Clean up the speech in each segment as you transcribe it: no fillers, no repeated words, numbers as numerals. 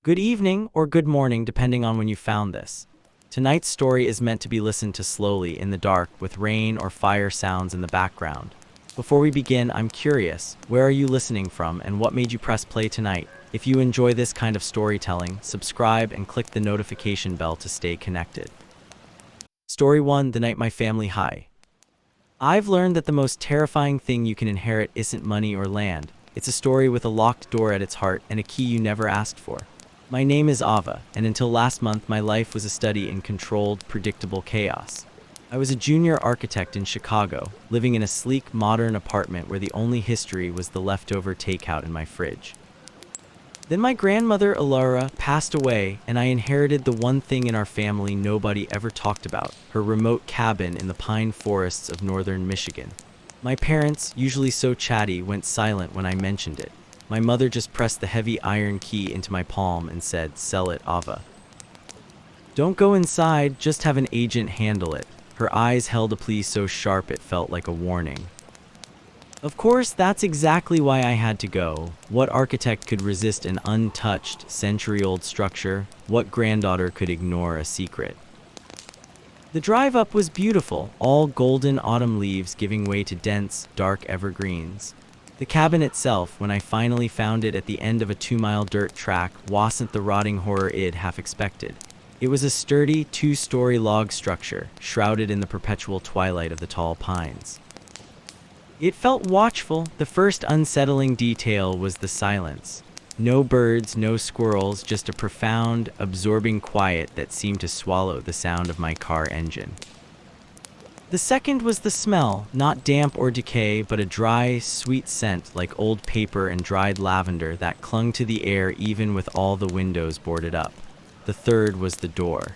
Good evening or good morning, depending on when you found this. Tonight's story is meant to be listened to slowly in the dark with rain or fire sounds in the background. Before we begin, I'm curious, where are you listening from and what made you press play tonight? If you enjoy this kind of storytelling, subscribe and click the notification bell to stay connected. Story 1: The Night My Family High. I've learned that the most terrifying thing you can inherit isn't money or land. It's a story with a locked door at its heart and a key you never asked for. My name is Ava, and until last month my life was a study in controlled, predictable chaos. I was a junior architect in Chicago, living in a sleek, modern apartment where the only history was the leftover takeout in my fridge. Then my grandmother, Alara, passed away, and I inherited the one thing in our family nobody ever talked about, her remote cabin in the pine forests of northern Michigan. My parents, usually so chatty, went silent when I mentioned it. My mother just pressed the heavy iron key into my palm and said, "Sell it, Ava. Don't go inside, just have an agent handle it." Her eyes held a plea so sharp it felt like a warning. Of course, that's exactly why I had to go. What architect could resist an untouched, century-old structure? What granddaughter could ignore a secret? The drive up was beautiful, all golden autumn leaves giving way to dense, dark evergreens. The cabin itself, when I finally found it at the end of a 2-mile dirt track, wasn't the rotting horror I'd half expected. It was a sturdy, 2-story log structure, shrouded in the perpetual twilight of the tall pines. It felt watchful. The first unsettling detail was the silence. No birds, no squirrels, just a profound, absorbing quiet that seemed to swallow the sound of my car engine. The second was the smell, not damp or decay, but a dry, sweet scent like old paper and dried lavender that clung to the air even with all the windows boarded up. The third was the door.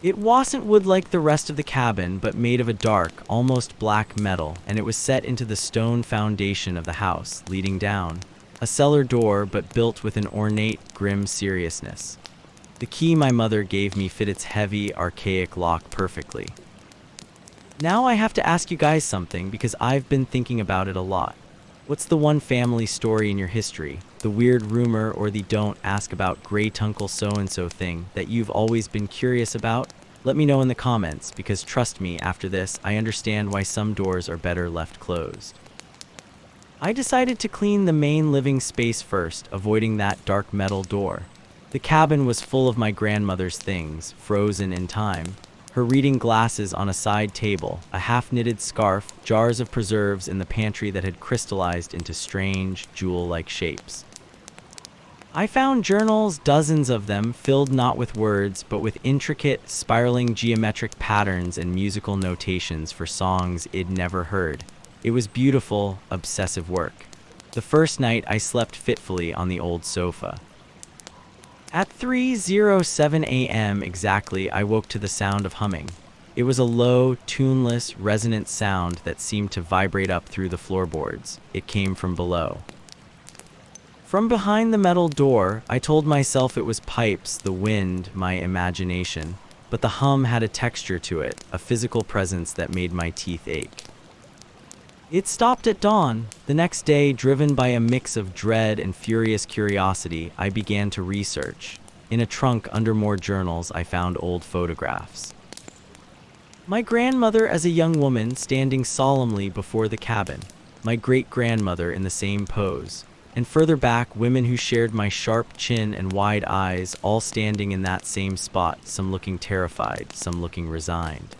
It wasn't wood like the rest of the cabin, but made of a dark, almost black metal, and it was set into the stone foundation of the house, leading down. A cellar door, but built with an ornate, grim seriousness. The key my mother gave me fit its heavy, archaic lock perfectly. Now I have to ask you guys something because I've been thinking about it a lot. What's the one family story in your history, the weird rumor or the don't ask about great-uncle so-and-so thing that you've always been curious about? Let me know in the comments, because trust me, after this, I understand why some doors are better left closed. I decided to clean the main living space first, avoiding that dark metal door. The cabin was full of my grandmother's things, frozen in time. Her reading glasses on a side table, a half-knitted scarf, jars of preserves in the pantry that had crystallized into strange, jewel-like shapes. I found journals, dozens of them, filled not with words, but with intricate, spiraling geometric patterns and musical notations for songs I'd never heard. It was beautiful, obsessive work. The first night, I slept fitfully on the old sofa. At 3:07 a.m. exactly, I woke to the sound of humming. It was a low, tuneless, resonant sound that seemed to vibrate up through the floorboards. It came from below. From behind the metal door, I told myself it was pipes, the wind, my imagination. But the hum had a texture to it, a physical presence that made my teeth ache. It stopped at dawn. The next day, driven by a mix of dread and furious curiosity, I began to research. In a trunk under more journals, I found old photographs. My grandmother as a young woman standing solemnly before the cabin. My great-grandmother in the same pose. And further back, women who shared my sharp chin and wide eyes, all standing in that same spot, some looking terrified, some looking resigned.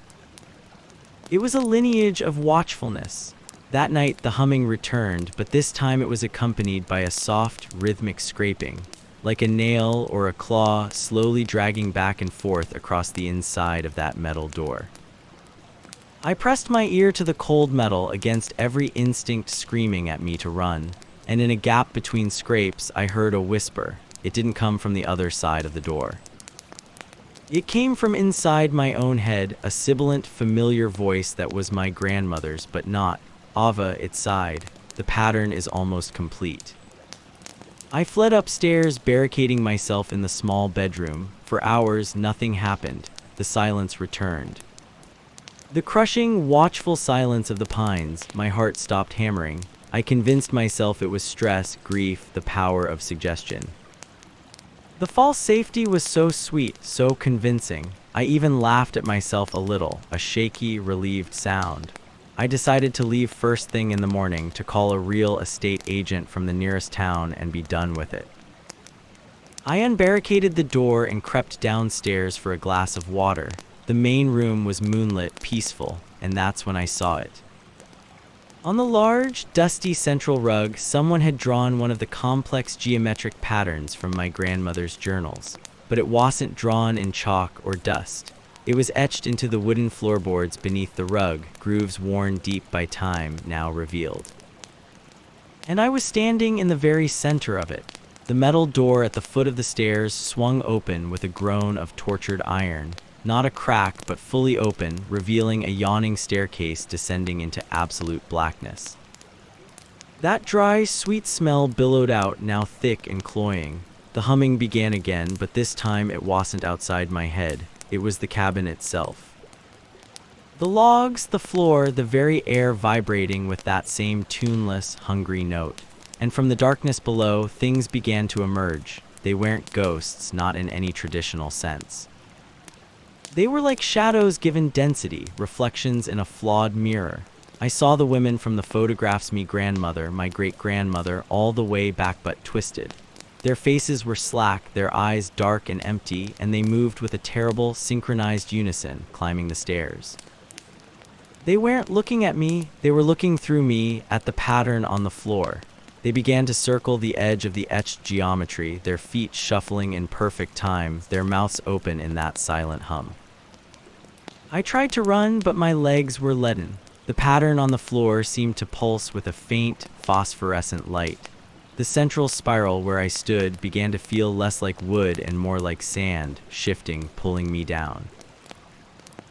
It was a lineage of watchfulness. That night, the humming returned, but this time it was accompanied by a soft, rhythmic scraping, like a nail or a claw slowly dragging back and forth across the inside of that metal door. I pressed my ear to the cold metal against every instinct screaming at me to run, and in a gap between scrapes, I heard a whisper. It didn't come from the other side of the door. It came from inside my own head, a sibilant, familiar voice that was my grandmother's, but not. "Ava," it sighed. "The pattern is almost complete." I fled upstairs, barricading myself in the small bedroom. For hours, nothing happened. The silence returned. The crushing, watchful silence of the pines. My heart stopped hammering. I convinced myself it was stress, grief, the power of suggestion. The false safety was so sweet, so convincing. I even laughed at myself a little, a shaky, relieved sound. I decided to leave first thing in the morning to call a real estate agent from the nearest town and be done with it. I unbarricaded the door and crept downstairs for a glass of water. The main room was moonlit, peaceful, and that's when I saw it. On the large, dusty central rug, someone had drawn one of the complex geometric patterns from my grandmother's journals. But it wasn't drawn in chalk or dust. It was etched into the wooden floorboards beneath the rug, grooves worn deep by time, now revealed. And I was standing in the very center of it. The metal door at the foot of the stairs swung open with a groan of tortured iron. Not a crack, but fully open, revealing a yawning staircase descending into absolute blackness. That dry, sweet smell billowed out, now thick and cloying. The humming began again, but this time it wasn't outside my head. It was the cabin itself. The logs, the floor, the very air vibrating with that same tuneless, hungry note. And from the darkness below, things began to emerge. They weren't ghosts, not in any traditional sense. They were like shadows given density, reflections in a flawed mirror. I saw the women from the photographs, me grandmother, my great-grandmother, all the way back but twisted. Their faces were slack, their eyes dark and empty, and they moved with a terrible, synchronized unison, climbing the stairs. They weren't looking at me, they were looking through me, at the pattern on the floor. They began to circle the edge of the etched geometry, their feet shuffling in perfect time, their mouths open in that silent hum. I tried to run, but my legs were leaden. The pattern on the floor seemed to pulse with a faint, phosphorescent light. The central spiral where I stood began to feel less like wood and more like sand, shifting, pulling me down.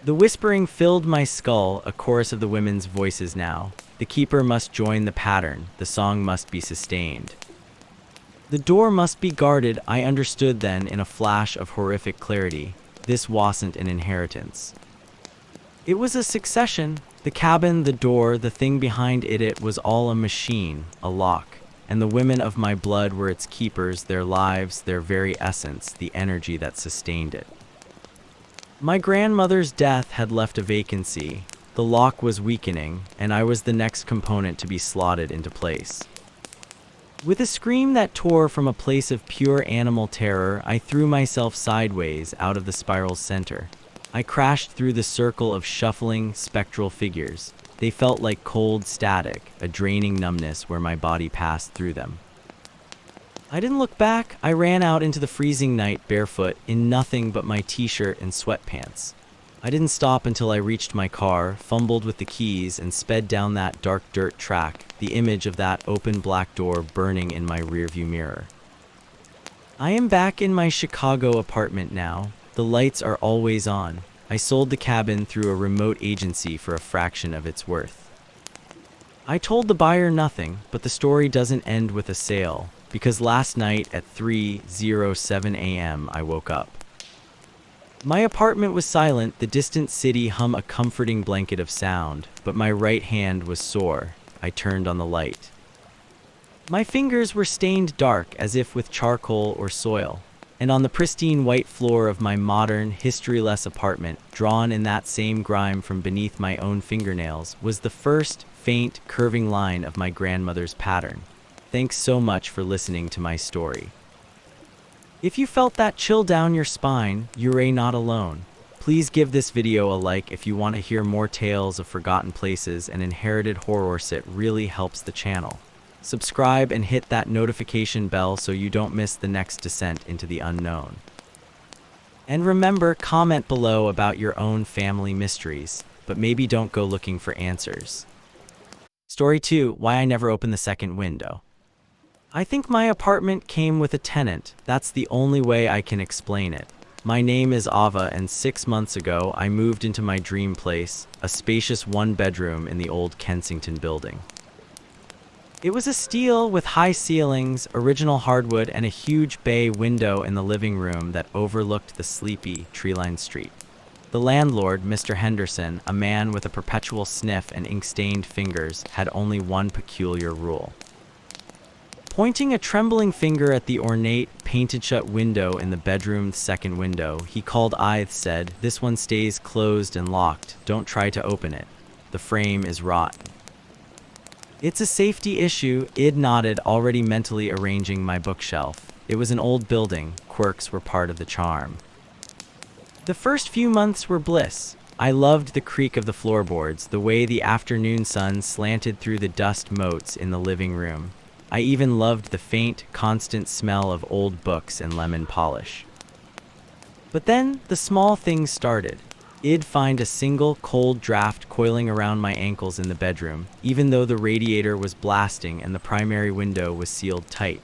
The whispering filled my skull, a chorus of the women's voices now. The keeper must join the pattern, the song must be sustained. The door must be guarded, I understood then in a flash of horrific clarity. This wasn't an inheritance. It was a succession. The cabin, the door, the thing behind it was all a machine, a lock. And the women of my blood were its keepers, their lives, their very essence, the energy that sustained it. My grandmother's death had left a vacancy. The lock was weakening, and I was the next component to be slotted into place. With a scream that tore from a place of pure animal terror, I threw myself sideways out of the spiral's center. I crashed through the circle of shuffling, spectral figures. They felt like cold static, a draining numbness where my body passed through them. I didn't look back. I ran out into the freezing night barefoot, in nothing but my t-shirt and sweatpants. I didn't stop until I reached my car, fumbled with the keys, and sped down that dark dirt track, the image of that open black door burning in my rearview mirror. I am back in my Chicago apartment now. The lights are always on. I sold the cabin through a remote agency for a fraction of its worth. I told the buyer nothing, but the story doesn't end with a sale, because last night at 3:07 a.m. I woke up. My apartment was silent, the distant city hummed a comforting blanket of sound, but my right hand was sore. I turned on the light. My fingers were stained dark, as if with charcoal or soil. And on the pristine white floor of my modern, historyless apartment, drawn in that same grime from beneath my own fingernails, was the first, faint, curving line of my grandmother's pattern. Thanks so much for listening to my story. If you felt that chill down your spine, you're not alone. Please give this video a like if you want to hear more tales of forgotten places and inherited horrors. It really helps the channel. Subscribe and hit that notification bell so you don't miss the next descent into the unknown. And remember, comment below about your own family mysteries, but maybe don't go looking for answers. Story 2, Why I Never Opened the Second Window. I think my apartment came with a tenant. That's the only way I can explain it. My name is Ava, and 6 months ago I moved into my dream place, a spacious one-bedroom in the old Kensington building. It was a steel with high ceilings, original hardwood, and a huge bay window in the living room that overlooked the sleepy, tree-lined street. The landlord, Mr. Henderson, a man with a perpetual sniff and ink-stained fingers, had only one peculiar rule. Pointing a trembling finger at the ornate, painted-shut window in the bedroom's second window, he called Ith said, "This one stays closed and locked. Don't try to open it. The frame is rotten." "It's a safety issue," Id nodded, already mentally arranging my bookshelf. It was an old building. Quirks were part of the charm. The first few months were bliss. I loved the creak of the floorboards, the way the afternoon sun slanted through the dust motes in the living room. I even loved the faint, constant smell of old books and lemon polish. But then, the small things started. I'd find a single, cold draft coiling around my ankles in the bedroom, even though the radiator was blasting and the primary window was sealed tight.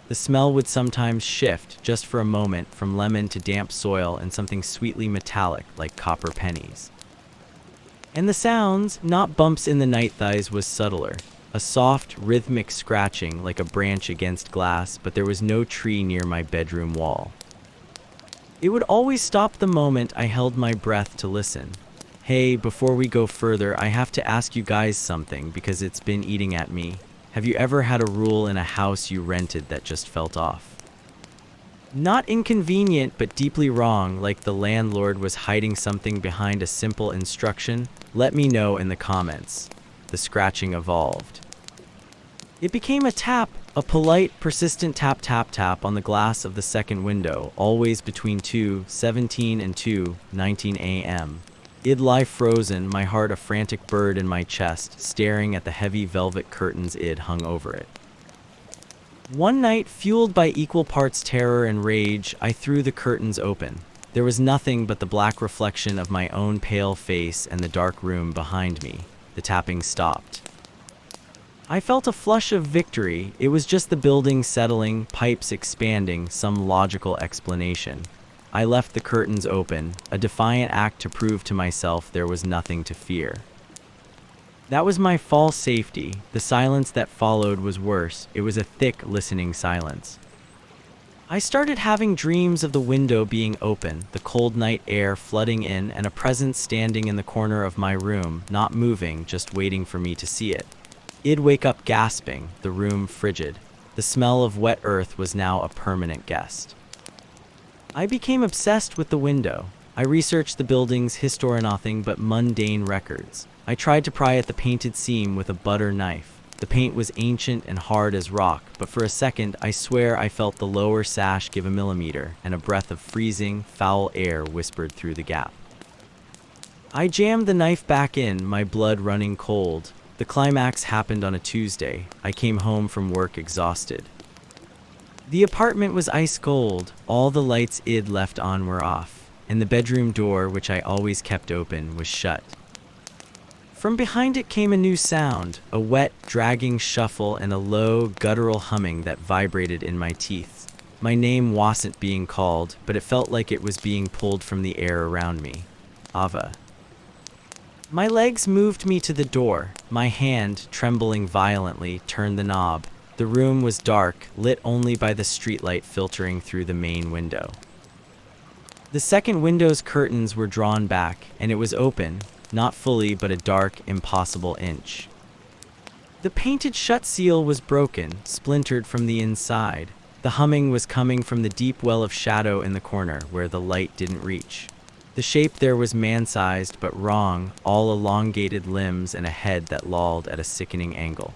The smell would sometimes shift, just for a moment, from lemon to damp soil and something sweetly metallic like copper pennies. And the sounds, not bumps in the night thighs, was subtler. A soft, rhythmic scratching like a branch against glass, but there was no tree near my bedroom wall. It would always stop the moment I held my breath to listen. Hey, before we go further, I have to ask you guys something because it's been eating at me. Have you ever had a rule in a house you rented that just felt off? Not inconvenient, but deeply wrong, like the landlord was hiding something behind a simple instruction? Let me know in the comments. The scratching evolved. It became a tap, a polite, persistent tap tap tap on the glass of the second window, always between 2:17 and 2:19 a.m. I'd lie frozen, my heart a frantic bird in my chest, staring at the heavy velvet curtains I'd hung over it. One night, fueled by equal parts terror and rage, I threw the curtains open. There was nothing but the black reflection of my own pale face and the dark room behind me. The tapping stopped. I felt a flush of victory. It was just the building settling, pipes expanding, some logical explanation. I left the curtains open, a defiant act to prove to myself there was nothing to fear. That was my false safety. The silence that followed was worse. It was a thick, listening silence. I started having dreams of the window being open, the cold night air flooding in, and a presence standing in the corner of my room, not moving, just waiting for me to see it. I'd wake up gasping, the room frigid. The smell of wet earth was now a permanent guest. I became obsessed with the window. I researched the building's history, nothing but mundane records. I tried to pry at the painted seam with a butter knife. The paint was ancient and hard as rock, but for a second, I swear I felt the lower sash give a millimeter, and a breath of freezing, foul air whispered through the gap. I jammed the knife back in, my blood running cold. The climax happened on a Tuesday. I came home from work exhausted. The apartment was ice cold. All the lights I'd left on were off, and the bedroom door, which I always kept open, was shut. From behind it came a new sound, a wet, dragging shuffle and a low, guttural humming that vibrated in my teeth. My name wasn't being called, but it felt like it was being pulled from the air around me. Ava. My legs moved me to the door. My hand, trembling violently, turned the knob. The room was dark, lit only by the streetlight filtering through the main window. The second window's curtains were drawn back, and it was open. Not fully, but a dark, impossible inch. The painted shut seal was broken, splintered from the inside. The humming was coming from the deep well of shadow in the corner, where the light didn't reach. The shape there was man-sized, but wrong, all elongated limbs and a head that lolled at a sickening angle.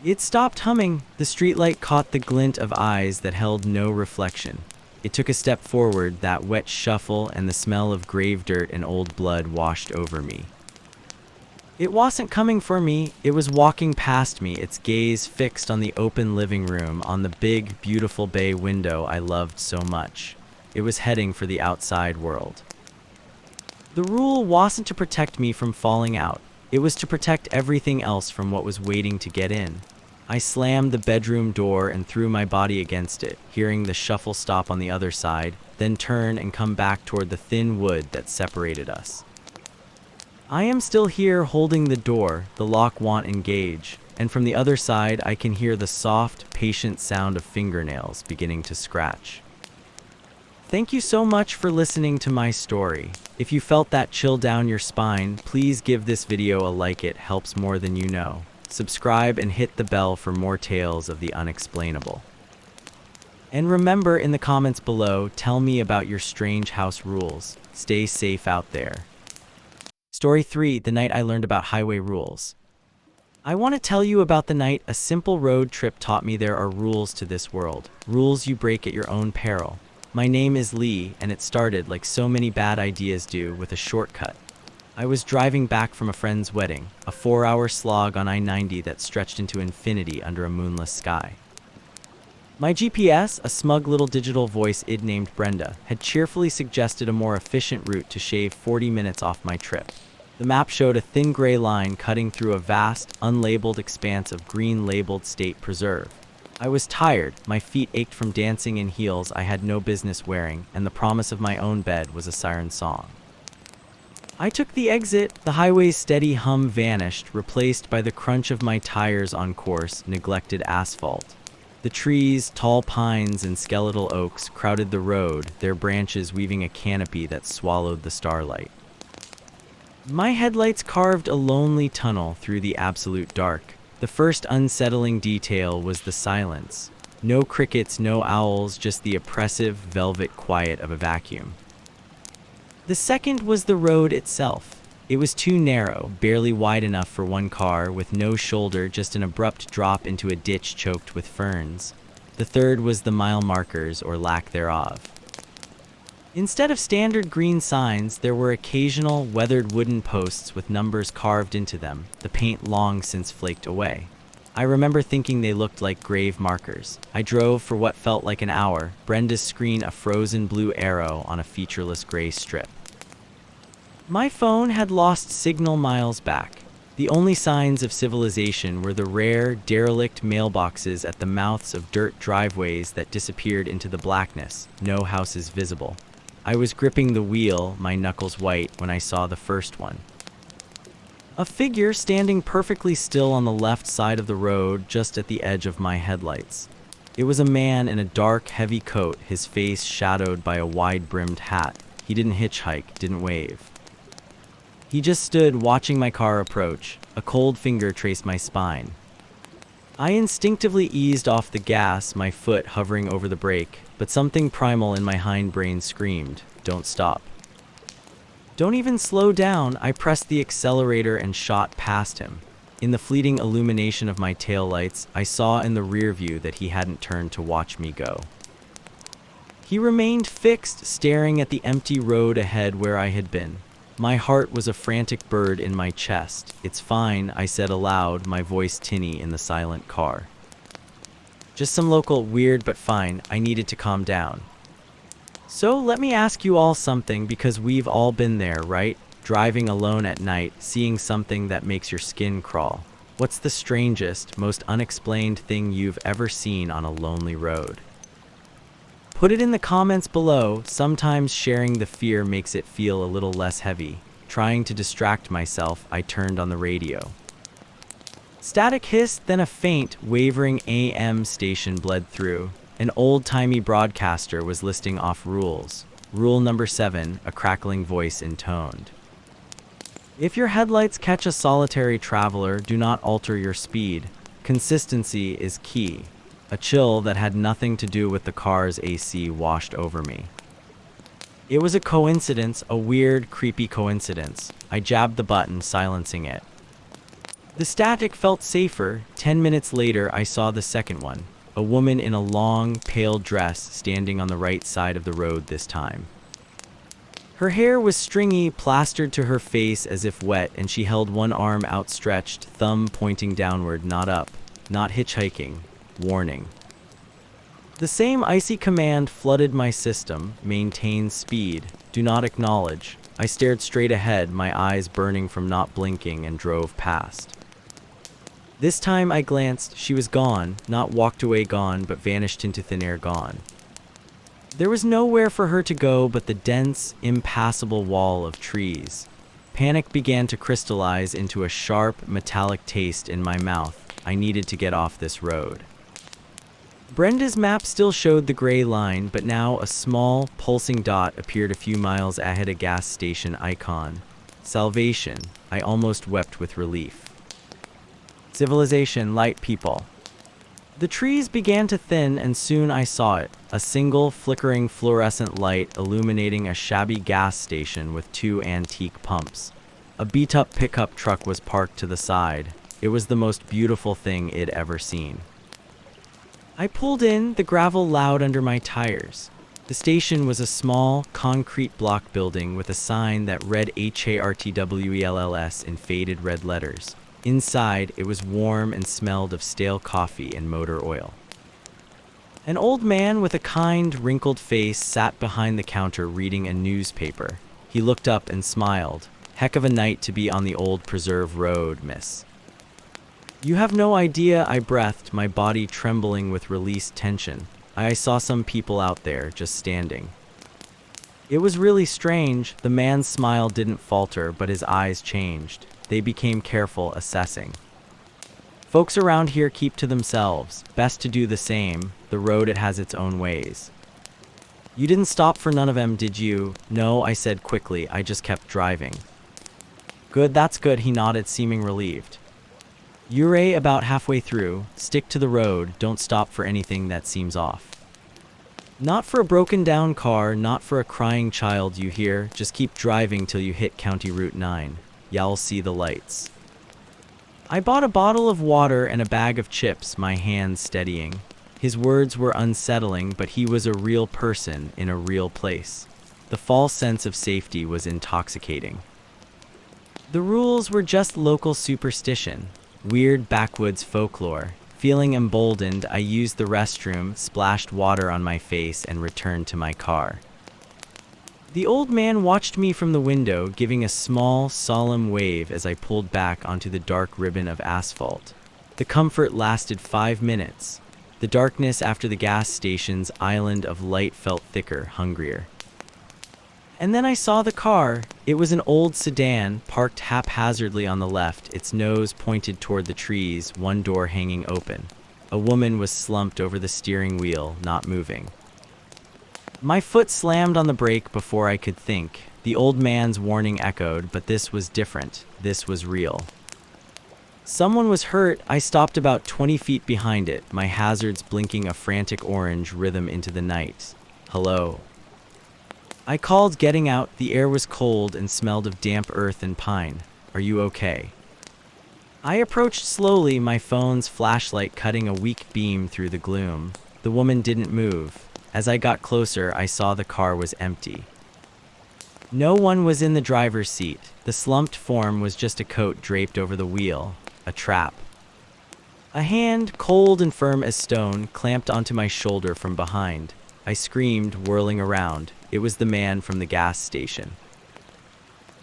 It stopped humming. The streetlight caught the glint of eyes that held no reflection. It took a step forward, that wet shuffle, and the smell of grave dirt and old blood washed over me. It wasn't coming for me, it was walking past me, its gaze fixed on the open living room, on the big, beautiful bay window I loved so much. It was heading for the outside world. The rule wasn't to protect me from falling out, it was to protect everything else from what was waiting to get in. I slammed the bedroom door and threw my body against it, hearing the shuffle stop on the other side, then turn and come back toward the thin wood that separated us. I am still here holding the door, the lock won't engage, and from the other side I can hear the soft, patient sound of fingernails beginning to scratch. Thank you so much for listening to my story. If you felt that chill down your spine, please give this video a like, it helps more than you know. subscribe, and hit the bell for more tales of the unexplainable. And remember, in the comments below, tell me about your strange house rules. Stay safe out there. Story 3: The night I learned about highway rules. I want to tell you about the night a simple road trip taught me there are rules to this world. Rules you break at your own peril. My name is Lee, and it started, like so many bad ideas do, with a shortcut. I was driving back from a friend's wedding, a 4-hour slog on I-90 that stretched into infinity under a moonless sky. My GPS, a smug little digital voice id named Brenda, had cheerfully suggested a more efficient route to shave 40 minutes off my trip. The map showed a thin gray line cutting through a vast, unlabeled expanse of green-labeled state preserve. I was tired, my feet ached from dancing in heels I had no business wearing, and the promise of my own bed was a siren song. I took the exit, the highway's steady hum vanished, replaced by the crunch of my tires on coarse, neglected asphalt. The trees, tall pines and skeletal oaks, crowded the road, their branches weaving a canopy that swallowed the starlight. My headlights carved a lonely tunnel through the absolute dark. The first unsettling detail was the silence. No crickets, no owls, just the oppressive, velvet quiet of a vacuum. The second was the road itself. It was too narrow, barely wide enough for one car, with no shoulder, just an abrupt drop into a ditch choked with ferns. The third was the mile markers, or lack thereof. Instead of standard green signs, there were occasional, weathered wooden posts with numbers carved into them, the paint long since flaked away. I remember thinking they looked like grave markers. I drove for what felt like an hour, Brenda's screen a frozen blue arrow on a featureless gray strip. My phone had lost signal miles back. The only signs of civilization were the rare, derelict mailboxes at the mouths of dirt driveways that disappeared into the blackness, no houses visible. I was gripping the wheel, my knuckles white, when I saw the first one. A figure standing perfectly still on the left side of the road, just at the edge of my headlights. It was a man in a dark, heavy coat, his face shadowed by a wide-brimmed hat. He didn't hitchhike, didn't wave. He just stood watching my car approach. A cold finger traced my spine. I instinctively eased off the gas, my foot hovering over the brake, but something primal in my hindbrain screamed, "Don't stop." "Don't even slow down." I pressed the accelerator and shot past him. In the fleeting illumination of my taillights, I saw in the rear view that he hadn't turned to watch me go. He remained fixed, staring at the empty road ahead where I had been. My heart was a frantic bird in my chest. "It's fine," I said aloud, my voice tinny in the silent car. "Just some local weird, but fine." I needed to calm down. "So let me ask you all something, because we've all been there, right? Driving alone at night, seeing something that makes your skin crawl. What's the strangest, most unexplained thing you've ever seen on a lonely road? Put it in the comments below. Sometimes sharing the fear makes it feel a little less heavy. Trying to distract myself, I turned on the radio. Static hissed, then a faint, wavering AM station bled through. An old-timey broadcaster was listing off rules. Rule number 7, a crackling voice intoned. "If your headlights catch a solitary traveler, do not alter your speed. Consistency is key." A chill that had nothing to do with the car's AC washed over me. It was a coincidence, a weird, creepy coincidence. I jabbed the button, silencing it. The static felt safer. 10 minutes later, I saw the second one. A woman in a long, pale dress standing on the right side of the road this time. Her hair was stringy, plastered to her face as if wet, and she held one arm outstretched, thumb pointing downward, not up. Not hitchhiking. Warning. The same icy command flooded my system. Maintain speed. Do not acknowledge. I stared straight ahead, my eyes burning from not blinking, and drove past. This time I glanced. She was gone. Not walked away gone, but vanished into thin air gone. There was nowhere for her to go but the dense, impassable wall of trees. Panic began to crystallize into a sharp, metallic taste in my mouth. I needed to get off this road. Brenda's map still showed the gray line, but now a small, pulsing dot appeared a few miles ahead, a gas station icon. Salvation. I almost wept with relief. Civilization, light, people. The trees began to thin, and soon I saw it, a single flickering fluorescent light illuminating a shabby gas station with two antique pumps. A beat-up pickup truck was parked to the side. It was the most beautiful thing I'd ever seen. I pulled in, the gravel loud under my tires. The station was a small, concrete block building with a sign that read HARTWELLS in faded red letters. Inside, it was warm and smelled of stale coffee and motor oil. An old man with a kind, wrinkled face sat behind the counter reading a newspaper. He looked up and smiled. "Heck of a night to be on the old preserve road, miss." "You have no idea," I breathed, my body trembling with released tension. I saw some people out there, just standing. It was really strange. The man's smile didn't falter, but his eyes changed. They became careful, assessing. "Folks around here keep to themselves. Best to do the same. The road, it has its own ways." "You didn't stop for none of 'em, did you?" "No," I said quickly. "I just kept driving." "Good, that's good," he nodded, seeming relieved. "You're about halfway through. Stick to the road. Don't stop for anything that seems off. Not for a broken down car, not for a crying child, you hear? Just keep driving till you hit County Route 9. Y'all see the lights." I bought a bottle of water and a bag of chips, my hands steadying. His words were unsettling, but he was a real person in a real place. The false sense of safety was intoxicating. The rules were just local superstition, weird backwoods folklore. Feeling emboldened, I used the restroom, splashed water on my face, and returned to my car. The old man watched me from the window, giving a small, solemn wave as I pulled back onto the dark ribbon of asphalt. The comfort lasted 5 minutes. The darkness after the gas station's island of light felt thicker, hungrier. And then I saw the car. It was an old sedan, parked haphazardly on the left, its nose pointed toward the trees, one door hanging open. A woman was slumped over the steering wheel, not moving. My foot slammed on the brake before I could think. The old man's warning echoed, but this was different. This was real. Someone was hurt. I stopped about 20 feet behind it, my hazards blinking a frantic orange rhythm into the night. "Hello." I called, getting out. The air was cold and smelled of damp earth and pine. "Are you okay?" I approached slowly, my phone's flashlight cutting a weak beam through the gloom. The woman didn't move. As I got closer, I saw the car was empty. No one was in the driver's seat. The slumped form was just a coat draped over the wheel. A trap. A hand, cold and firm as stone, clamped onto my shoulder from behind. I screamed, whirling around. It was the man from the gas station.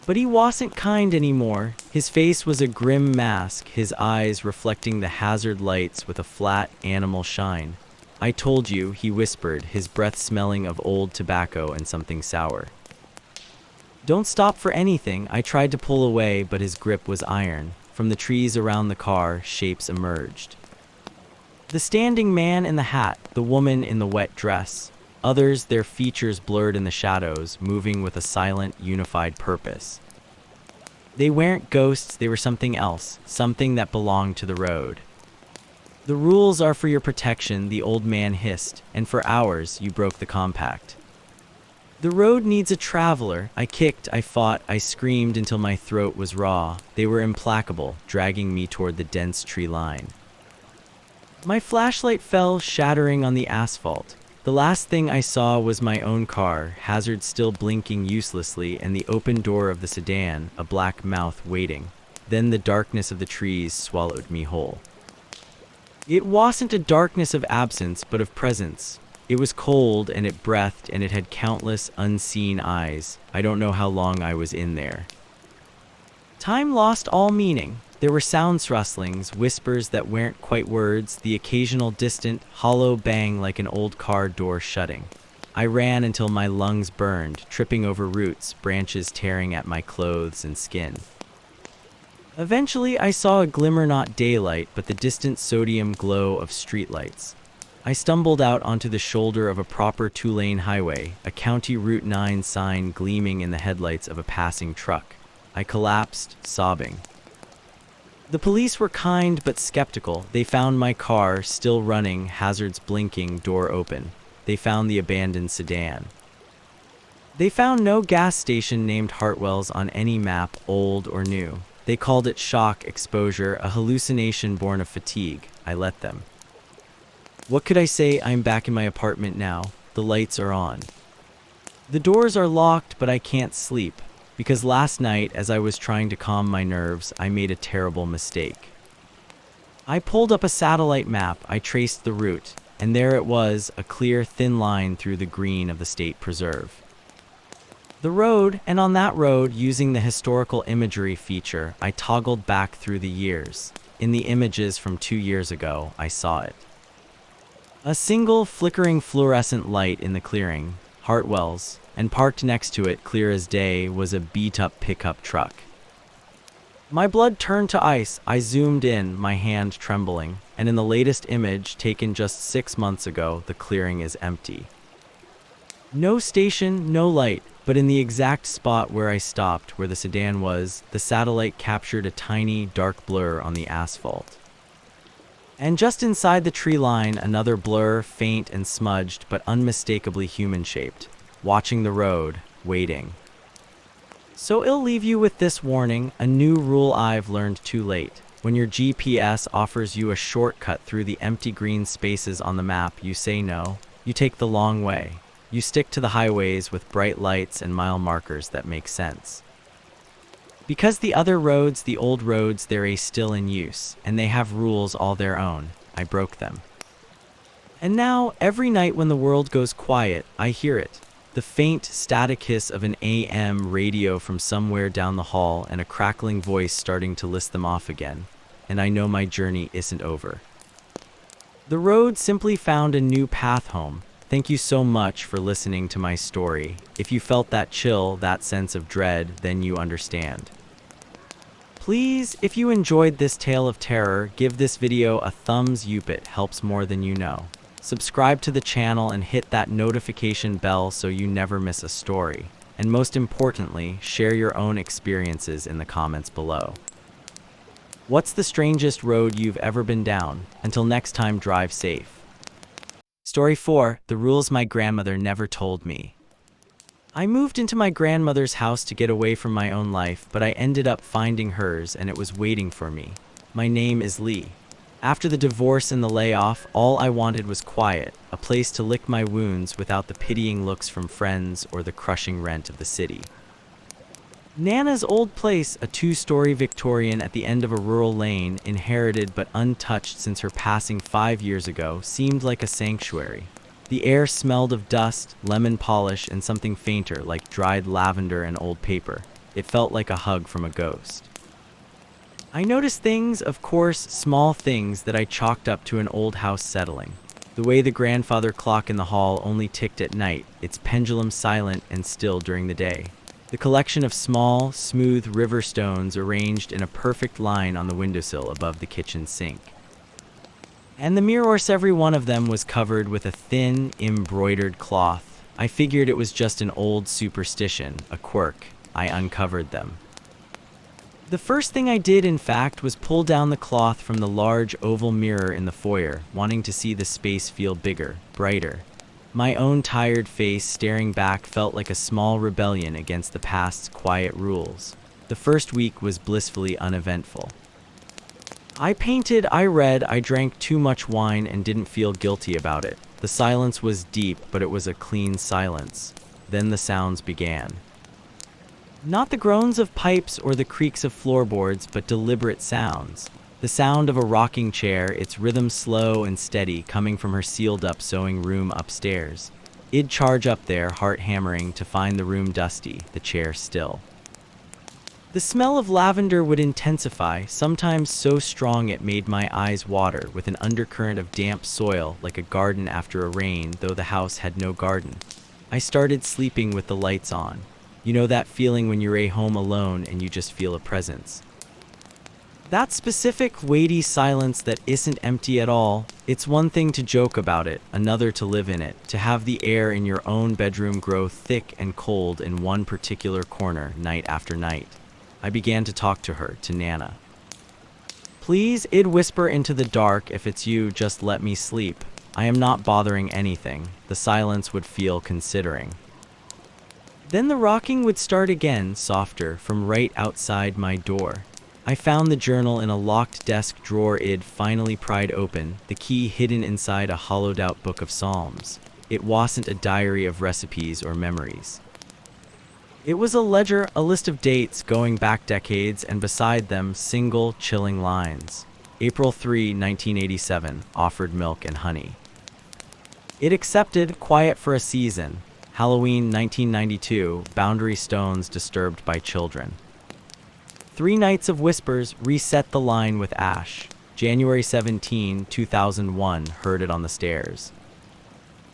But he wasn't kind anymore. His face was a grim mask, his eyes reflecting the hazard lights with a flat, animal shine. "I told you," he whispered, his breath smelling of old tobacco and something sour. "Don't stop for anything." I tried to pull away, but his grip was iron. From the trees around the car, shapes emerged. The standing man in the hat, the woman in the wet dress. Others, their features blurred in the shadows, moving with a silent, unified purpose. They weren't ghosts, they were something else, something that belonged to the road. "The rules are for your protection," the old man hissed, "and for ours, you broke the compact. The road needs a traveler." I kicked, I fought, I screamed until my throat was raw. They were implacable, dragging me toward the dense tree line. My flashlight fell, shattering on the asphalt. The last thing I saw was my own car, hazard still blinking uselessly, and the open door of the sedan, a black mouth waiting. Then the darkness of the trees swallowed me whole. It wasn't a darkness of absence, but of presence. It was cold, and it breathed, and it had countless unseen eyes. I don't know how long I was in there. Time lost all meaning. There were sounds, rustlings, whispers that weren't quite words, the occasional distant, hollow bang like an old car door shutting. I ran until my lungs burned, tripping over roots, branches tearing at my clothes and skin. Eventually, I saw a glimmer, not daylight, but the distant sodium glow of streetlights. I stumbled out onto the shoulder of a proper two-lane highway, a County Route 9 sign gleaming in the headlights of a passing truck. I collapsed, sobbing. The police were kind but skeptical. They found my car still running, hazards blinking, door open. They found the abandoned sedan. They found no gas station named Hartwell's on any map, old or new. They called it shock exposure, a hallucination born of fatigue. I let them. What could I say? I'm back in my apartment now. The lights are on. The doors are locked, but I can't sleep. Because last night, as I was trying to calm my nerves, I made a terrible mistake. I pulled up a satellite map, I traced the route, and there it was, a clear, thin line through the green of the state preserve. The road, and on that road, using the historical imagery feature, I toggled back through the years. In the images from 2 years ago, I saw it. A single flickering fluorescent light in the clearing, Hartwell's, and parked next to it, clear as day, was a beat-up pickup truck. My blood turned to ice. I zoomed in, my hand trembling, and in the latest image, taken just 6 months ago, the clearing is empty. No station, no light, but in the exact spot where I stopped, where the sedan was, the satellite captured a tiny, dark blur on the asphalt. And just inside the tree line, another blur, faint and smudged, but unmistakably human-shaped. Watching the road, waiting. So I'll leave you with this warning, a new rule I've learned too late. When your GPS offers you a shortcut through the empty green spaces on the map, you say no. You take the long way. You stick to the highways with bright lights and mile markers that make sense. Because the other roads, the old roads, they're still in use, and they have rules all their own. I broke them. And now, every night when the world goes quiet, I hear it. The faint, static hiss of an AM radio from somewhere down the hall and a crackling voice starting to list them off again. And I know my journey isn't over. The road simply found a new path home. Thank you so much for listening to my story. If you felt that chill, that sense of dread, then you understand. Please, if you enjoyed this tale of terror, give this video a thumbs up. It helps more than you know. Subscribe to the channel and hit that notification bell so you never miss a story. And most importantly, share your own experiences in the comments below. What's the strangest road you've ever been down? Until next time, drive safe. Story 4. The rules my grandmother never told me. I moved into my grandmother's house to get away from my own life, but I ended up finding hers and it was waiting for me. My name is Lee. After the divorce and the layoff, all I wanted was quiet, a place to lick my wounds without the pitying looks from friends or the crushing rent of the city. Nana's old place, a 2-story Victorian at the end of a rural lane, inherited but untouched since her passing 5 years ago, seemed like a sanctuary. The air smelled of dust, lemon polish, and something fainter like dried lavender and old paper. It felt like a hug from a ghost. I noticed things, of course, small things that I chalked up to an old house settling. The way the grandfather clock in the hall only ticked at night, its pendulum silent and still during the day. The collection of small, smooth river stones arranged in a perfect line on the windowsill above the kitchen sink. And the mirrors, every one of them was covered with a thin, embroidered cloth. I figured it was just an old superstition, a quirk. I uncovered them. The first thing I did, in fact, was pull down the cloth from the large oval mirror in the foyer, wanting to see the space feel bigger, brighter. My own tired face staring back felt like a small rebellion against the past's quiet rules. The first week was blissfully uneventful. I painted, I read, I drank too much wine and didn't feel guilty about it. The silence was deep, but it was a clean silence. Then the sounds began. Not the groans of pipes or the creaks of floorboards, but deliberate sounds. The sound of a rocking chair, its rhythm slow and steady, coming from her sealed-up sewing room upstairs. I'd charge up there, heart hammering, to find the room dusty, the chair still. The smell of lavender would intensify, sometimes so strong it made my eyes water, with an undercurrent of damp soil, like a garden after a rain, though the house had no garden. I started sleeping with the lights on. You know that feeling when you're home alone and you just feel a presence. That specific, weighty silence that isn't empty at all. It's one thing to joke about it, another to live in it, to have the air in your own bedroom grow thick and cold in one particular corner night after night. I began to talk to her, to Nana. Please, I'd whisper into the dark, if it's you, just let me sleep. I am not bothering anything. The silence would feel considering. Then the rocking would start again, softer, from right outside my door. I found the journal in a locked desk drawer I'd finally pried open, the key hidden inside a hollowed-out book of psalms. It wasn't a diary of recipes or memories. It was a ledger, a list of dates going back decades, and beside them, single, chilling lines. April 3, 1987, offered milk and honey. It accepted, quiet for a season. Halloween 1992, boundary stones disturbed by children. 3 nights of whispers, reset the line with ash. January 17, 2001, heard it on the stairs.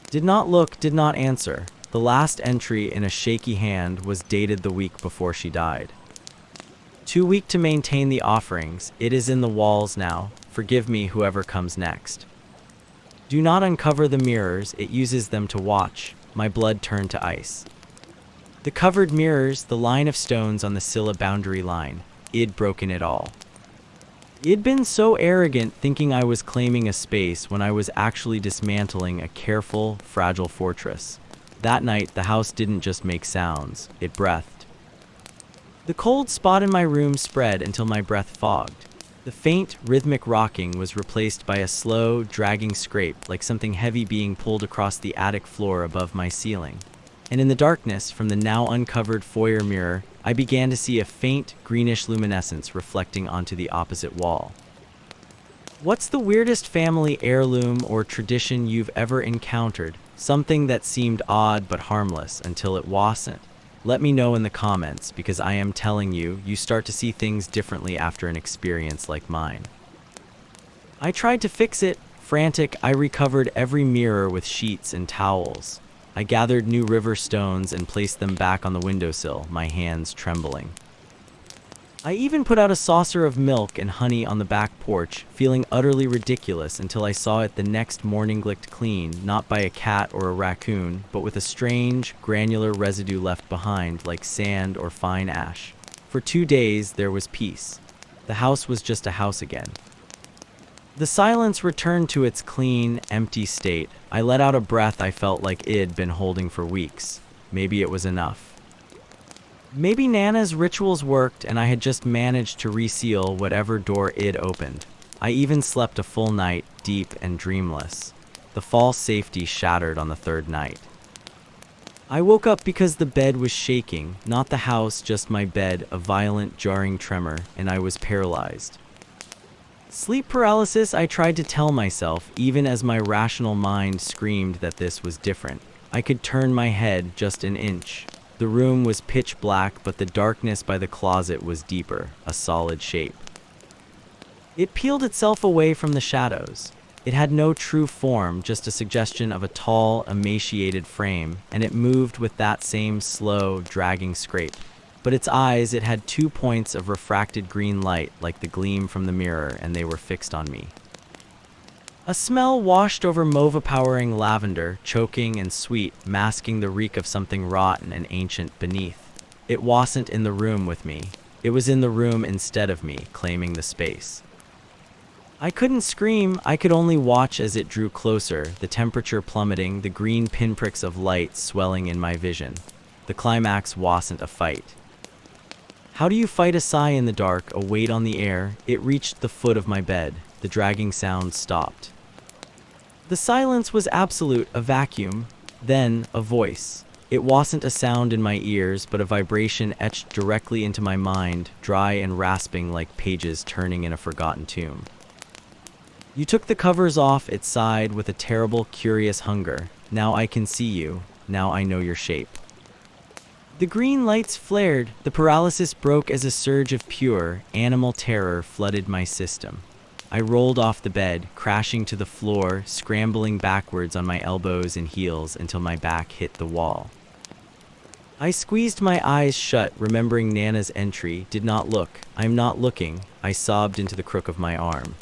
Did not look, did not answer. The last entry in a shaky hand was dated the week before she died. Too weak to maintain the offerings, it is in the walls now. Forgive me, whoever comes next. Do not uncover the mirrors, it uses them to watch. My blood turned to ice. The covered mirrors, the line of stones on the Scylla boundary line. I'd broken it all. I'd been so arrogant, thinking I was claiming a space when I was actually dismantling a careful, fragile fortress. That night, the house didn't just make sounds, it breathed. The cold spot in my room spread until my breath fogged. The faint, rhythmic rocking was replaced by a slow, dragging scrape, like something heavy being pulled across the attic floor above my ceiling. And in the darkness, from the now uncovered foyer mirror, I began to see a faint, greenish luminescence reflecting onto the opposite wall. What's the weirdest family heirloom or tradition you've ever encountered? Something that seemed odd but harmless until it wasn't? Let me know in the comments, because I am telling you, you start to see things differently after an experience like mine. I tried to fix it. Frantic, I recovered every mirror with sheets and towels. I gathered new river stones and placed them back on the windowsill, my hands trembling. I even put out a saucer of milk and honey on the back porch, feeling utterly ridiculous until I saw it the next morning licked clean, not by a cat or a raccoon, but with a strange, granular residue left behind like sand or fine ash. For 2 days, there was peace. The house was just a house again. The silence returned to its clean, empty state. I let out a breath I felt like I'd been holding for weeks. Maybe it was enough. Maybe Nana's rituals worked and I had just managed to reseal whatever door I'd opened. I even slept a full night, deep and dreamless. The false safety shattered on the 3rd night. I woke up because the bed was shaking, not the house, just my bed, a violent, jarring tremor, and I was paralyzed. Sleep paralysis, I tried to tell myself, even as my rational mind screamed that this was different. I could turn my head just an inch. The room was pitch black, but the darkness by the closet was deeper, a solid shape. It peeled itself away from the shadows. It had no true form, just a suggestion of a tall, emaciated frame, and it moved with that same slow, dragging scrape. But its eyes, it had 2 points of refracted green light, like the gleam from the mirror, and they were fixed on me. A smell washed over mauve-powering lavender, choking and sweet, masking the reek of something rotten and ancient beneath. It wasn't in the room with me. It was in the room instead of me, claiming the space. I couldn't scream, I could only watch as it drew closer, the temperature plummeting, the green pinpricks of light swelling in my vision. The climax wasn't a fight. How do you fight a sigh in the dark, a weight on the air? It reached the foot of my bed. The dragging sound stopped. The silence was absolute, a vacuum. Then, a voice. It wasn't a sound in my ears, but a vibration etched directly into my mind, dry and rasping like pages turning in a forgotten tomb. You took the covers off, it sighed with a terrible, curious hunger. Now I can see you. Now I know your shape. The green lights flared. The paralysis broke as a surge of pure, animal terror flooded my system. I rolled off the bed, crashing to the floor, scrambling backwards on my elbows and heels until my back hit the wall. I squeezed my eyes shut, remembering Nana's entry. Did not look. I'm not looking. I sobbed into the crook of my arm.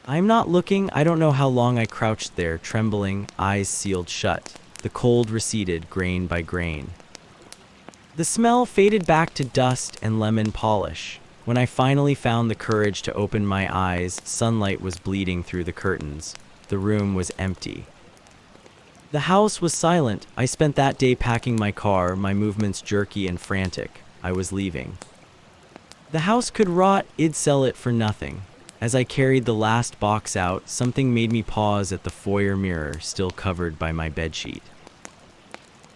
I'm not looking. I don't know how long I crouched there, trembling, eyes sealed shut. The cold receded, grain by grain. The smell faded back to dust and lemon polish. When I finally found the courage to open my eyes, sunlight was bleeding through the curtains. The room was empty. The house was silent. I spent that day packing my car, my movements jerky and frantic. I was leaving. The house could rot, I'd sell it for nothing. As I carried the last box out, something made me pause at the foyer mirror, still covered by my bedsheet.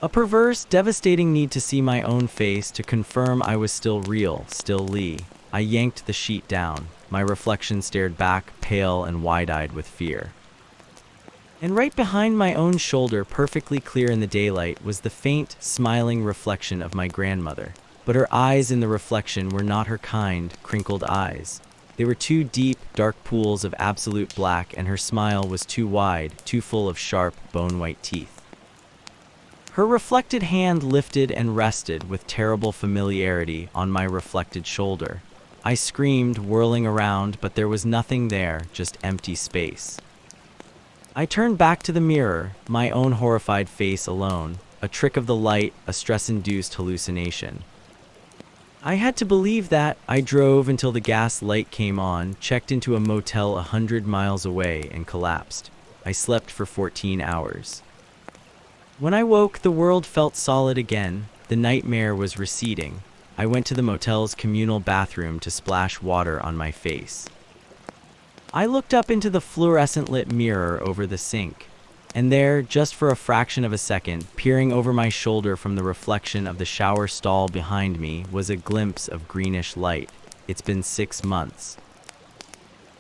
A perverse, devastating need to see my own face, to confirm I was still real, still Lee. I yanked the sheet down. My reflection stared back, pale and wide-eyed with fear. And right behind my own shoulder, perfectly clear in the daylight, was the faint, smiling reflection of my grandmother. But her eyes in the reflection were not her kind, crinkled eyes. They were two deep, dark pools of absolute black, and her smile was too wide, too full of sharp, bone-white teeth. Her reflected hand lifted and rested with terrible familiarity on my reflected shoulder. I screamed, whirling around, but there was nothing there, just empty space. I turned back to the mirror, my own horrified face alone, a trick of the light, a stress-induced hallucination. I had to believe that. I drove until the gas light came on, checked into a motel 100 miles away, and collapsed. I slept for 14 hours. When I woke, the world felt solid again. The nightmare was receding. I went to the motel's communal bathroom to splash water on my face. I looked up into the fluorescent-lit mirror over the sink, and there, just for a fraction of a second, peering over my shoulder from the reflection of the shower stall behind me, was a glimpse of greenish light. It's been 6 months.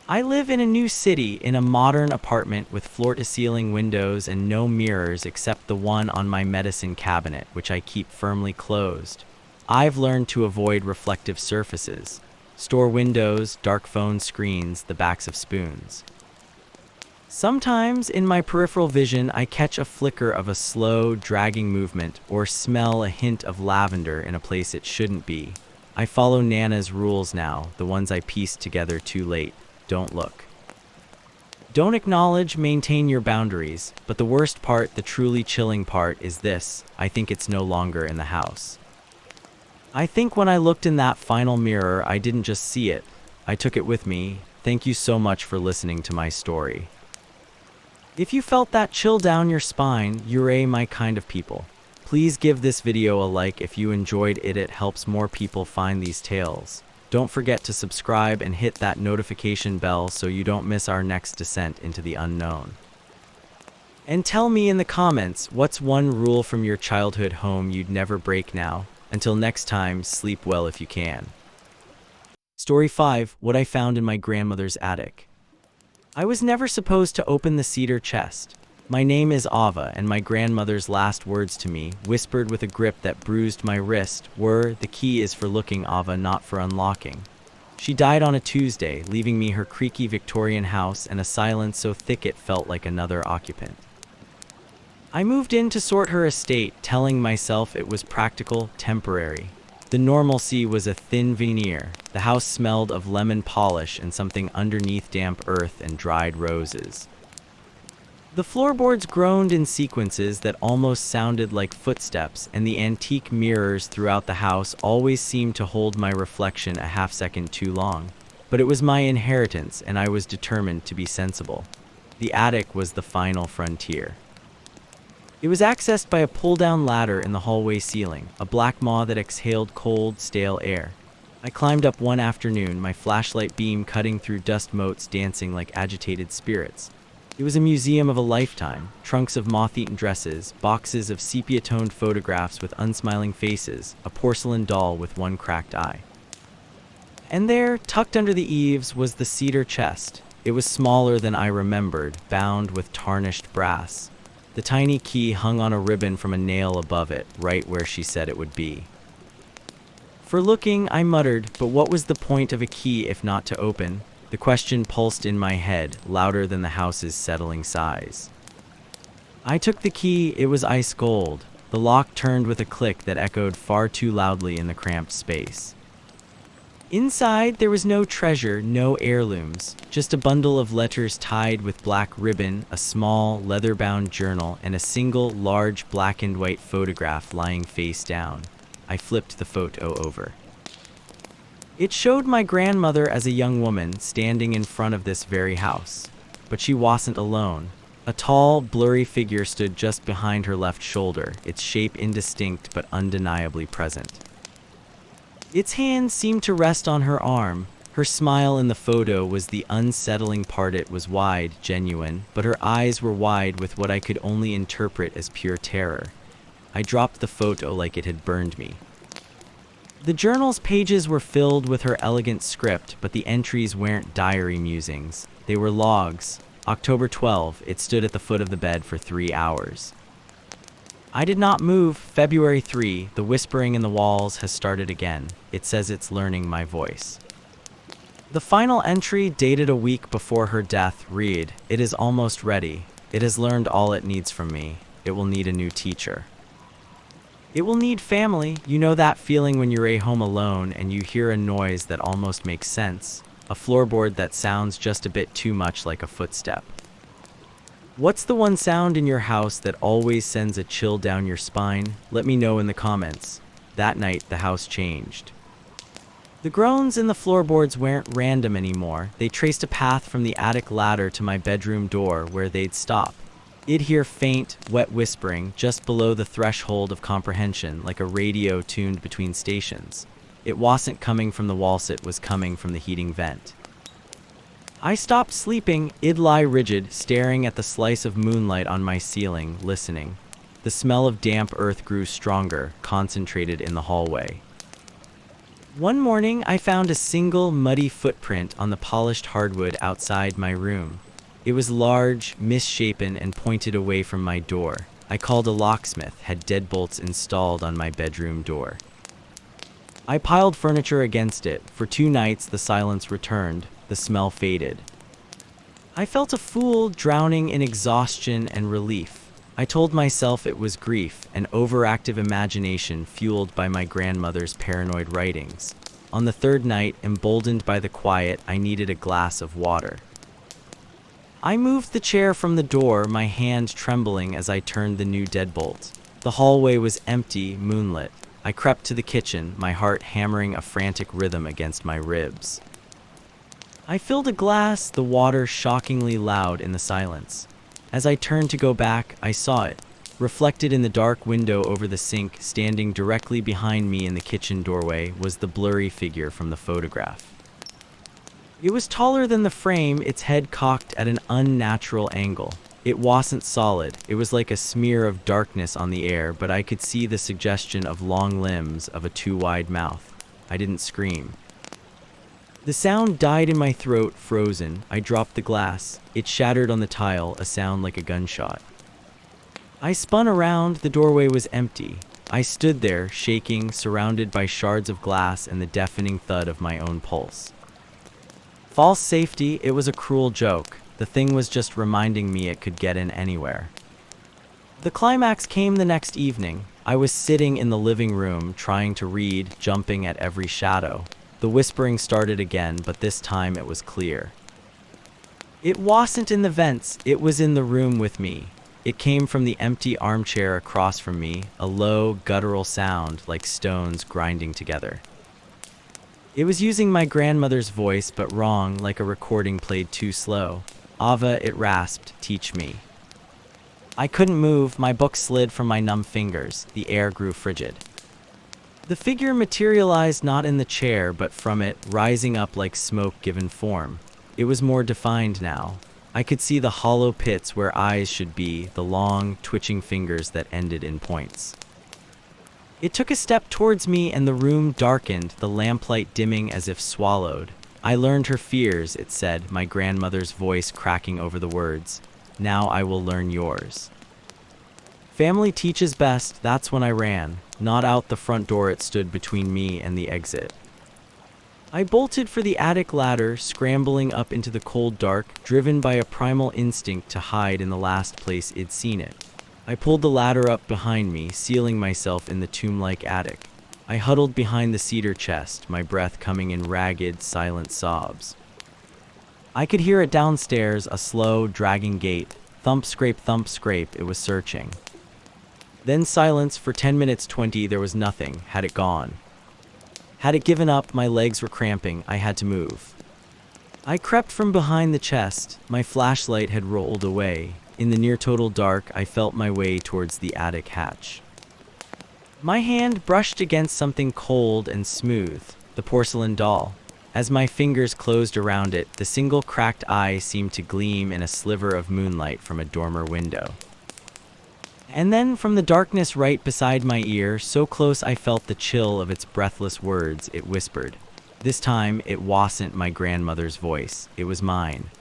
I live in a new city, in a modern apartment with floor-to-ceiling windows and no mirrors except the one on my medicine cabinet, which I keep firmly closed. I've learned to avoid reflective surfaces. Store windows, dark phone screens, the backs of spoons. Sometimes, in my peripheral vision, I catch a flicker of a slow, dragging movement or smell a hint of lavender in a place it shouldn't be. I follow Nana's rules now, the ones I pieced together too late. Don't look. Don't acknowledge, maintain your boundaries. But the worst part, the truly chilling part, is this: I think it's no longer in the house. I think when I looked in that final mirror, I didn't just see it, I took it with me. Thank you so much for listening to my story. If you felt that chill down your spine, you're my kind of people. Please give this video a like if you enjoyed it. It helps more people find these tales. Don't forget to subscribe and hit that notification bell so you don't miss our next descent into the unknown. And tell me in the comments, what's one rule from your childhood home you'd never break now? Until next time, sleep well if you can. Story 5. What I found in my grandmother's attic. I was never supposed to open the cedar chest. My name is Ava, and my grandmother's last words to me, whispered with a grip that bruised my wrist, were, "The key is for looking, Ava, not for unlocking." She died on a Tuesday, leaving me her creaky Victorian house and a silence so thick it felt like another occupant. I moved in to sort her estate, telling myself it was practical, temporary. The normalcy was a thin veneer. The house smelled of lemon polish and something underneath: damp earth and dried roses. The floorboards groaned in sequences that almost sounded like footsteps, and the antique mirrors throughout the house always seemed to hold my reflection a half-second too long. But it was my inheritance, and I was determined to be sensible. The attic was the final frontier. It was accessed by a pull-down ladder in the hallway ceiling, a black maw that exhaled cold, stale air. I climbed up one afternoon, my flashlight beam cutting through dust motes dancing like agitated spirits. It was a museum of a lifetime: trunks of moth-eaten dresses, boxes of sepia-toned photographs with unsmiling faces, a porcelain doll with one cracked eye. And there, tucked under the eaves, was the cedar chest. It was smaller than I remembered, bound with tarnished brass. The tiny key hung on a ribbon from a nail above it, right where she said it would be. For looking, I muttered, but what was the point of a key if not to open? The question pulsed in my head, louder than the house's settling sighs. I took the key. It was ice cold. The lock turned with a click that echoed far too loudly in the cramped space. Inside, there was no treasure, no heirlooms, just a bundle of letters tied with black ribbon, a small, leather-bound journal, and a single, large black-and-white photograph lying face down. I flipped the photo over. It showed my grandmother as a young woman standing in front of this very house. But she wasn't alone. A tall, blurry figure stood just behind her left shoulder, its shape indistinct but undeniably present. Its hand seemed to rest on her arm. Her smile in the photo was the unsettling part. It was wide, genuine, but her eyes were wide with what I could only interpret as pure terror. I dropped the photo like it had burned me. The journal's pages were filled with her elegant script, but the entries weren't diary musings. They were logs. October 12, it stood at the foot of the bed for 3 hours. I did not move. February 3, the whispering in the walls has started again. It says it's learning my voice. The final entry, dated a week before her death, read, "It is almost ready. It has learned all it needs from me. It will need a new teacher. It will need family." You know that feeling when you're home alone and you hear a noise that almost makes sense? A floorboard that sounds just a bit too much like a footstep. What's the one sound in your house that always sends a chill down your spine? Let me know in the comments. That night, the house changed. The groans in the floorboards weren't random anymore. They traced a path from the attic ladder to my bedroom door where they'd stop. I'd hear faint, wet whispering just below the threshold of comprehension, like a radio tuned between stations. It wasn't coming from the walls, it was coming from the heating vent. I stopped sleeping. I'd lie rigid, staring at the slice of moonlight on my ceiling, listening. The smell of damp earth grew stronger, concentrated in the hallway. One morning, I found a single muddy footprint on the polished hardwood outside my room. It was large, misshapen, and pointed away from my door. I called a locksmith, had deadbolts installed on my bedroom door. I piled furniture against it. For 2 nights, the silence returned. The smell faded. I felt a fool, drowning in exhaustion and relief. I told myself it was grief, an overactive imagination fueled by my grandmother's paranoid writings. On the 3rd night, emboldened by the quiet, I needed a glass of water. I moved the chair from the door, my hand trembling as I turned the new deadbolt. The hallway was empty, moonlit. I crept to the kitchen, my heart hammering a frantic rhythm against my ribs. I filled a glass, the water shockingly loud in the silence. As I turned to go back, I saw it, reflected in the dark window over the sink. Standing directly behind me in the kitchen doorway was the blurry figure from the photograph. It was taller than the frame, its head cocked at an unnatural angle. It wasn't solid. It was like a smear of darkness on the air, but I could see the suggestion of long limbs, of a too wide mouth. I didn't scream. The sound died in my throat, frozen. I dropped the glass. It shattered on the tile, a sound like a gunshot. I spun around. The doorway was empty. I stood there, shaking, surrounded by shards of glass and the deafening thud of my own pulse. False safety, it was a cruel joke. The thing was just reminding me it could get in anywhere. The climax came the next evening. I was sitting in the living room, trying to read, jumping at every shadow. The whispering started again, but this time it was clear. It wasn't in the vents, it was in the room with me. It came from the empty armchair across from me, a low, guttural sound like stones grinding together. It was using my grandmother's voice, but wrong, like a recording played too slow. "Ava," it rasped, "teach me." I couldn't move. My book slid from my numb fingers. The air grew frigid. The figure materialized not in the chair, but from it, rising up like smoke given form. It was more defined now. I could see the hollow pits where eyes should be, the long, twitching fingers that ended in points. It took a step towards me and the room darkened, the lamplight dimming as if swallowed. "I learned her fears," it said, my grandmother's voice cracking over the words. "Now I will learn yours." Family teaches best. That's when I ran. Not out the front door, it stood between me and the exit. I bolted for the attic ladder, scrambling up into the cold dark, driven by a primal instinct to hide in the last place I'd seen it. I pulled the ladder up behind me, sealing myself in the tomb-like attic. I huddled behind the cedar chest, my breath coming in ragged, silent sobs. I could hear it downstairs, a slow, dragging gait. Thump, scrape, it was searching. Then silence for 10 minutes, 20, there was nothing. Had it gone? Had it given up, my legs were cramping, I had to move. I crept from behind the chest, my flashlight had rolled away. In the near-total dark, I felt my way towards the attic hatch. My hand brushed against something cold and smooth, the porcelain doll. As my fingers closed around it, the single cracked eye seemed to gleam in a sliver of moonlight from a dormer window. And then, from the darkness right beside my ear, so close I felt the chill of its breathless words, it whispered. This time, it wasn't my grandmother's voice, it was mine.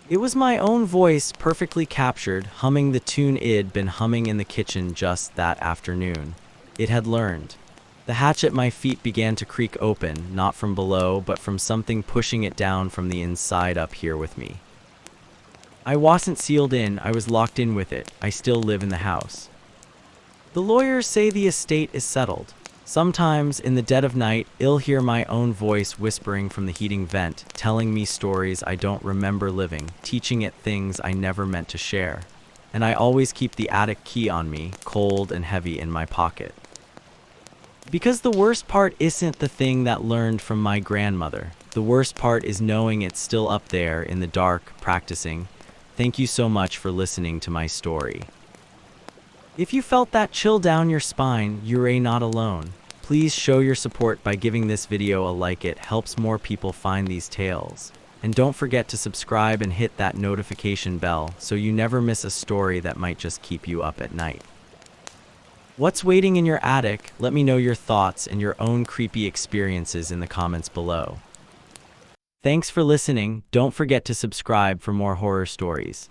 It was my own voice, perfectly captured, humming the tune I'd been humming in the kitchen just that afternoon. It had learned. The hatch at my feet began to creak open, not from below, but from something pushing it down from the inside up here with me. I wasn't sealed in, I was locked in with it. I still live in the house. The lawyers say the estate is settled. Sometimes, in the dead of night, I'll hear my own voice whispering from the heating vent, telling me stories I don't remember living, teaching it things I never meant to share. And I always keep the attic key on me, cold and heavy in my pocket. Because the worst part isn't the thing that learned from my grandmother. The worst part is knowing it's still up there in the dark, practicing. Thank you so much for listening to my story. If you felt that chill down your spine, you're not alone. Please show your support by giving this video a like. It helps more people find these tales. And don't forget to subscribe and hit that notification bell so you never miss a story that might just keep you up at night. What's waiting in your attic? Let me know your thoughts and your own creepy experiences in the comments below. Thanks for listening. Don't forget to subscribe for more horror stories.